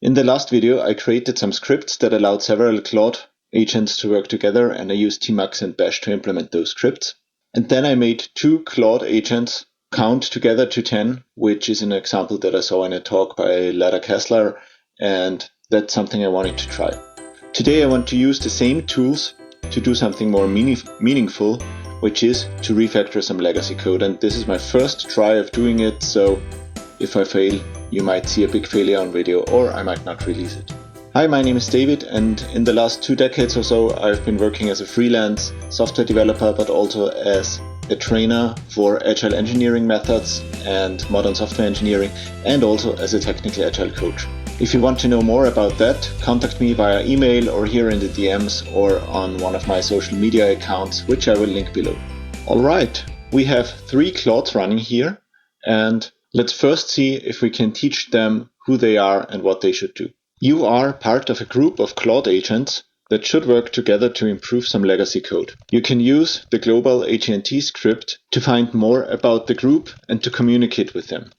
In the last video, I created some scripts that allowed several Claude agents to work together, and I used Tmux and Bash to implement those scripts. And then I made two Claude agents count together to 10, which is an example that I saw in a talk by Lara Kessler, and that's something I wanted to try. Today I want to use the same tools to do something more meaningful, which is to refactor some legacy code. And this is my first try of doing it, so if I fail, you might see a big failure on video, or I might not release it. Hi, my name is David, and in the last 2 decades or so, I've been working as a freelance software developer, but also as a trainer for agile engineering methods and modern software engineering, and also as a technical agile coach. If you want to know more about that, contact me via email or here in the DMs or on one of my social media accounts, which I will link below. Alright, we have 3 Claudes running here, and let's first see if we can teach them who they are and what they should do. You are part of a group of Claude agents that should work together to improve some legacy code. You can use the global AT&T script to find more about the group and to communicate with them.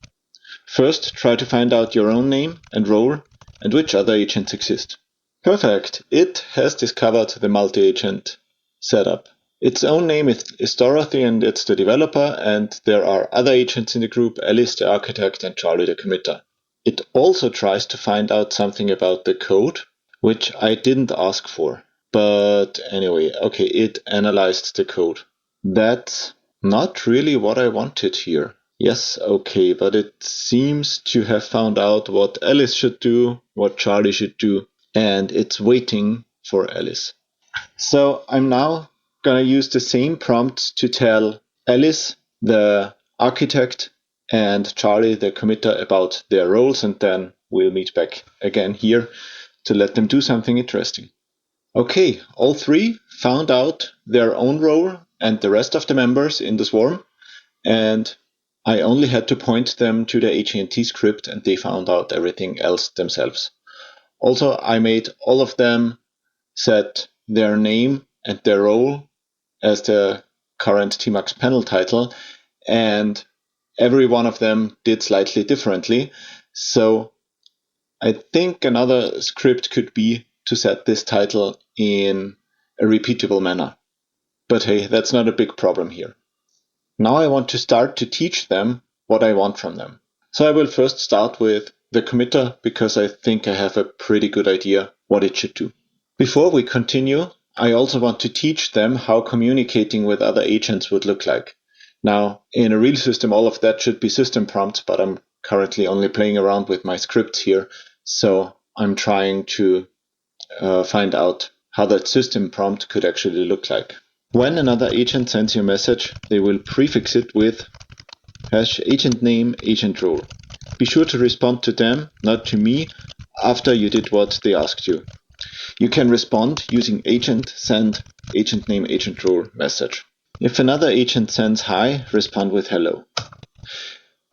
First, try to find out your own name and role and which other agents exist. Perfect! It has discovered the multi-agent setup. Its own name is Dorothy, and it's the developer, and there are other agents in the group: Alice the architect and Charlie the committer. It also tries to find out something about the code, which I didn't ask for. But anyway, okay, it analyzed the code. That's not really what I wanted here. Yes, okay, but it seems to have found out what Alice should do, what Charlie should do, and it's waiting for Alice. So I'm now gonna use the same prompt to tell Alice, the architect, and Charlie, the committer, about their roles, and then we'll meet back again here to let them do something interesting. Okay, all 3 found out their own role and the rest of the members in the swarm, and I only had to point them to the AT&T script, and they found out everything else themselves. Also, I made all of them set their name and their role as the current Tmux panel title, and every one of them did slightly differently. So I think another script could be to set this title in a repeatable manner. But hey, that's not a big problem here. Now I want to start to teach them what I want from them. So I will first start with the committer, because I think I have a pretty good idea what it should do. Before we continue, I also want to teach them how communicating with other agents would look like. Now, in a real system, all of that should be system prompts, but I'm currently only playing around with my scripts here, so I'm trying to find out how that system prompt could actually look like. When another agent sends you a message, they will prefix it with #agent name, agent role. Be sure to respond to them, not to me, after you did what they asked you. You can respond using agent send agent name, agent role message. If another agent sends hi, respond with hello.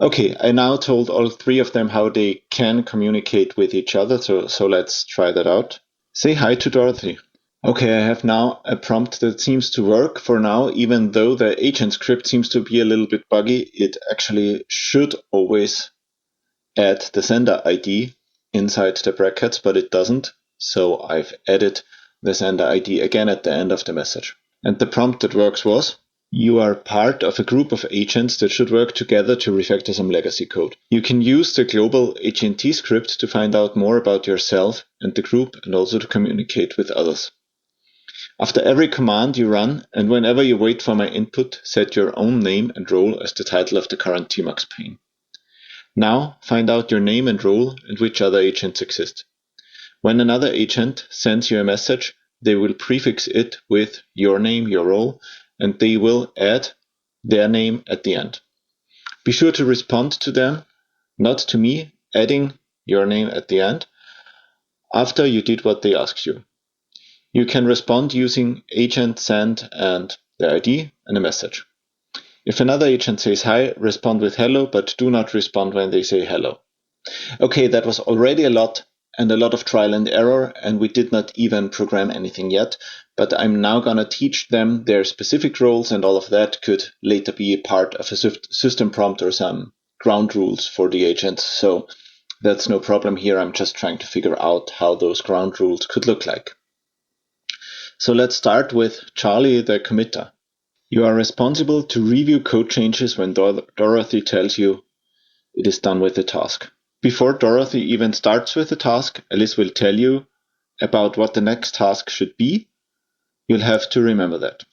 Okay, I now told all 3 of them how they can communicate with each other, so let's try that out. Say hi to Dorothy. Okay, I have now a prompt that seems to work for now, even though the agent script seems to be a little bit buggy. It actually should always add the sender ID inside the brackets, but it doesn't. So I've added the sender ID again at the end of the message. And the prompt that works was: you are part of a group of agents that should work together to refactor some legacy code. You can use the global AT&T script to find out more about yourself and the group, and also to communicate with others. After every command you run, and whenever you wait for my input, set your own name and role as the title of the current Tmux pane. Now find out your name and role and which other agents exist. When another agent sends you a message, they will prefix it with your name, your role, and they will add their name at the end. Be sure to respond to them, not to me, adding your name at the end, after you did what they asked you. You can respond using agent send and the ID and a message. If another agent says hi, respond with hello, but do not respond when they say hello. Okay, that was already a lot, and a lot of trial and error, and we did not even program anything yet, but I'm now gonna teach them their specific roles, and all of that could later be a part of a system prompt or some ground rules for the agents. So That's no problem here. I'm just trying to figure out how those ground rules could look like. So let's start with Charlie, the committer. You are responsible to review code changes when Dorothy tells you it is done with the task. Before Dorothy even starts with the task, Alice will tell you about what the next task should be. You'll have to remember that.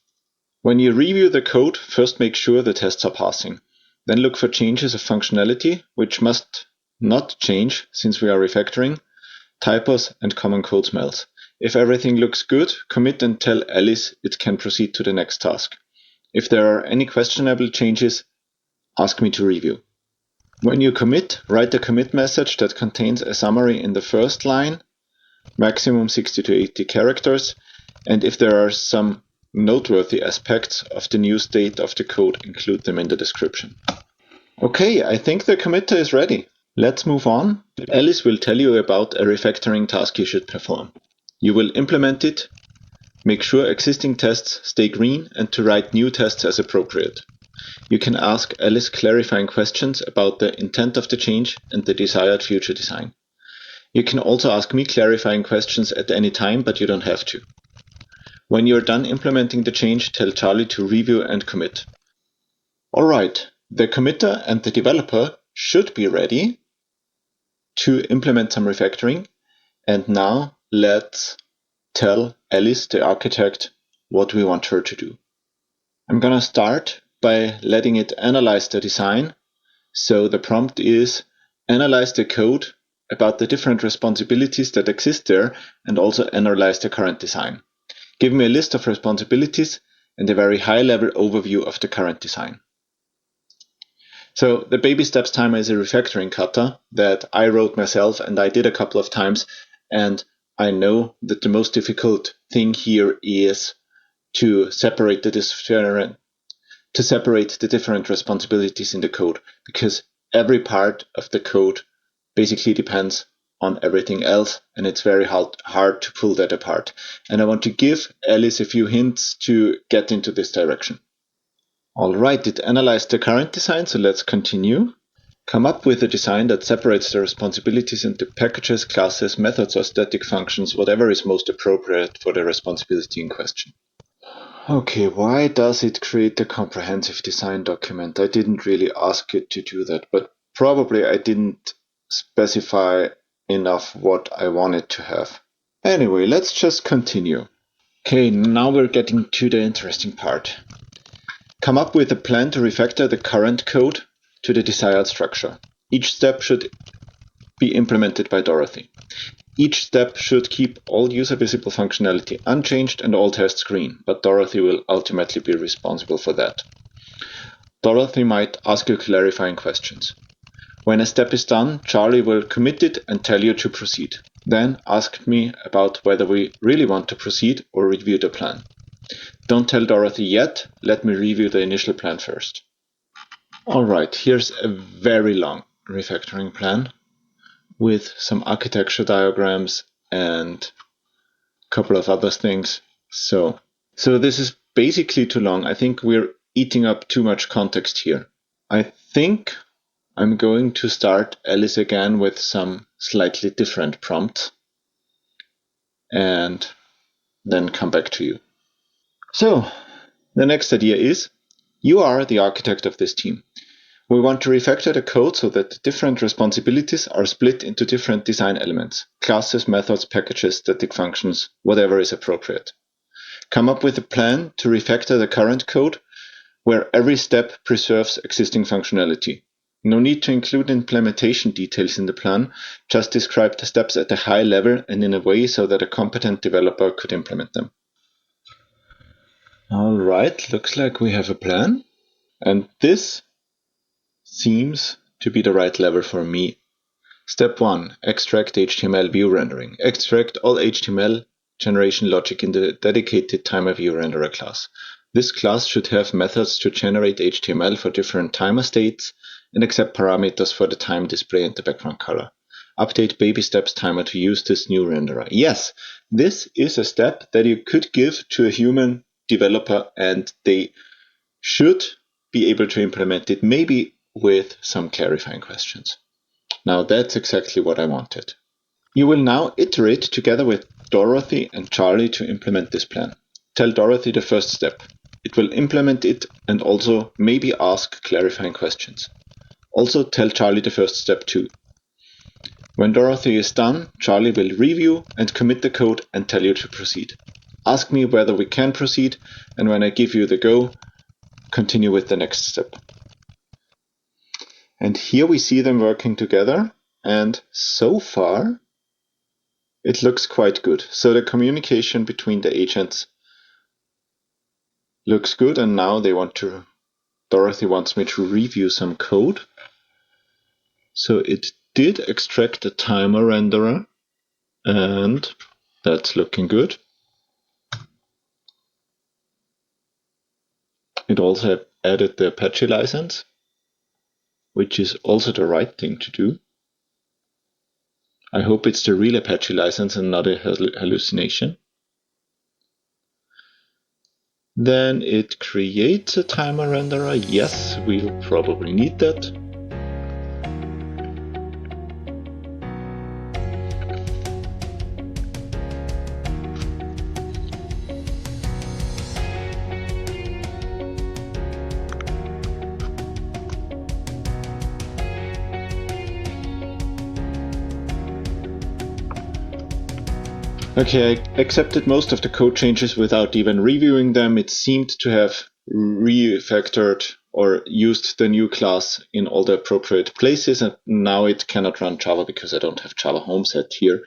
When you review the code, first make sure the tests are passing. Then look for changes of functionality, which must not change since we are refactoring, typos and common code smells. If everything looks good, commit and tell Alice it can proceed to the next task. If there are any questionable changes, ask me to review. When you commit, write a commit message that contains a summary in the first line, maximum 60 to 80 characters, and if there are some noteworthy aspects of the new state of the code, include them in the description. Okay, I think the committer is ready. Let's move on. Alice will tell you about a refactoring task you should perform. You will implement it, make sure existing tests stay green, and to write new tests as appropriate. You can ask Alice clarifying questions about the intent of the change and the desired future design. You can also ask me clarifying questions at any time, but you don't have to. When you're done implementing the change, tell Charlie to review and commit. Alright, the committer and the developer should be ready to implement some refactoring. And now let's tell Alice, the architect, what we want her to do. I'm gonna start by letting it analyze the design. So the prompt is analyze the code about the different responsibilities that exist there and also analyze the current design. Give me a list of responsibilities and a very high-level overview of the current design. So the baby steps timer is a refactoring kata that I wrote myself and I did a couple of times, and I know that the most difficult thing here is to separate the different responsibilities in the code, because every part of the code basically depends on everything else, and it's very hard to pull that apart. And I want to give Alice a few hints to get into this direction. All right, it analyzed the current design, so let's continue. Come up with a design that separates the responsibilities into packages, classes, methods, or static functions, whatever is most appropriate for the responsibility in question. Okay, why does it create a comprehensive design document? I didn't really ask it to do that, but probably I didn't specify enough what I wanted to have. Anyway, let's just continue. Okay, now we're getting to the interesting part. Come up with a plan to refactor the current code to the desired structure. Each step should be implemented by Dorothy. Each step should keep all user-visible functionality unchanged and all tests green, but Dorothy will ultimately be responsible for that. Dorothy might ask you clarifying questions. When a step is done, Charlie will commit it and tell you to proceed. Then ask me about whether we really want to proceed or review the plan. Don't tell Dorothy yet, let me review the initial plan first. Alright, here's a very long refactoring plan with some architecture diagrams and a couple of other things. So this is basically too long. I think we're eating up too much context here. I think I'm going to start Alice again with some slightly different prompts and then come back to you. So the next idea is, you are the architect of this team. We want to refactor the code so that the different responsibilities are split into different design elements, classes, methods, packages, static functions, whatever is appropriate. Come up with a plan to refactor the current code where every step preserves existing functionality. No need to include implementation details in the plan, just describe the steps at a high level and in a way so that a competent developer could implement them. Alright, looks like we have a plan. And this seems to be the right level for me. Step 1. Extract HTML view rendering. Extract all HTML generation logic in the dedicated timer view renderer class. This class should have methods to generate HTML for different timer states and accept parameters for the time display and the background color. Update baby steps timer to use this new renderer. Yes, this is a step that you could give to a human developer and they should be able to implement it, maybe with some clarifying questions. Now that's exactly what I wanted. You will now iterate together with Dorothy and Charlie to implement this plan. Tell Dorothy the first step. It will implement it and also maybe ask clarifying questions. Also tell Charlie the first step too. When Dorothy is done, Charlie will review and commit the code and tell you to proceed. Ask me whether we can proceed, and when I give you the go, continue with the next step. And here we see them working together, and so far it looks quite good. So the communication between the agents looks good, and now Dorothy wants me to review some code. So it did extract a timer renderer, and that's looking good. It also added the Apache license, which is also the right thing to do. I hope it's the real Apache license and not a hallucination. Then it creates a timer renderer. Yes, we'll probably need that. Okay, I accepted most of the code changes without even reviewing them. It seemed to have refactored or used the new class in all the appropriate places, and now it cannot run Java because I don't have Java home set here.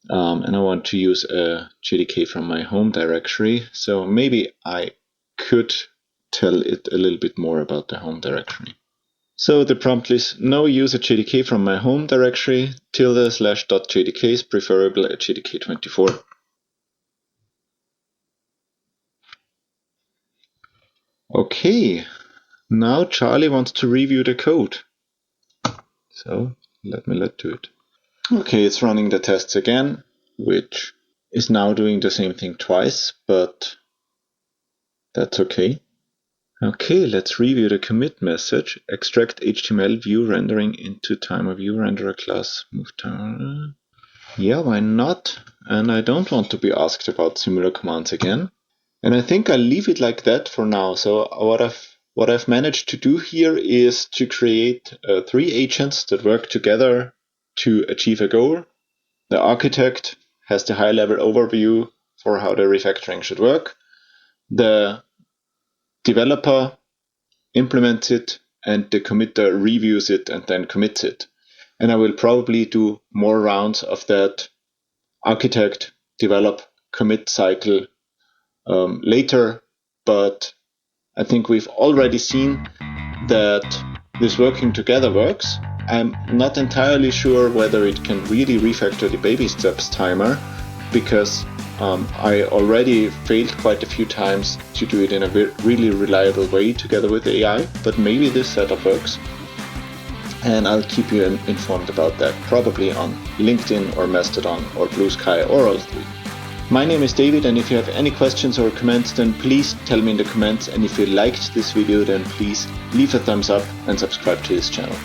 And I want to use a JDK from my home directory, so maybe I could tell it a little bit more about the home directory. So the prompt is no use a JDK from my home directory, ~/.jdk is preferable at JDK24. Okay, now Charlie wants to review the code. So let do it. Okay, it's running the tests again, which is now doing the same thing twice, but that's okay. Okay, let's review the commit message. Extract HTML view rendering into timer view renderer class. Move timer. Yeah, why not? And I don't want to be asked about similar commands again. And I think I'll leave it like that for now. So what I've managed to do here is to create 3 agents that work together to achieve a goal. The architect has the high-level overview for how the refactoring should work. The developer implements it, and the committer reviews it and then commits it. And I will probably do more rounds of that architect, develop, commit cycle later, but I think we've already seen that this working together works. I'm not entirely sure whether it can really refactor the baby steps timer, because I already failed quite a few times to do it in a really reliable way together with AI, but maybe this setup works. And I'll keep you informed about that, probably on LinkedIn or Mastodon or Blue Sky or all three. My name is David, and if you have any questions or comments, then please tell me in the comments, and if you liked this video, then please leave a thumbs up and subscribe to this channel.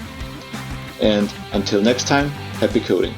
And until next time, happy coding!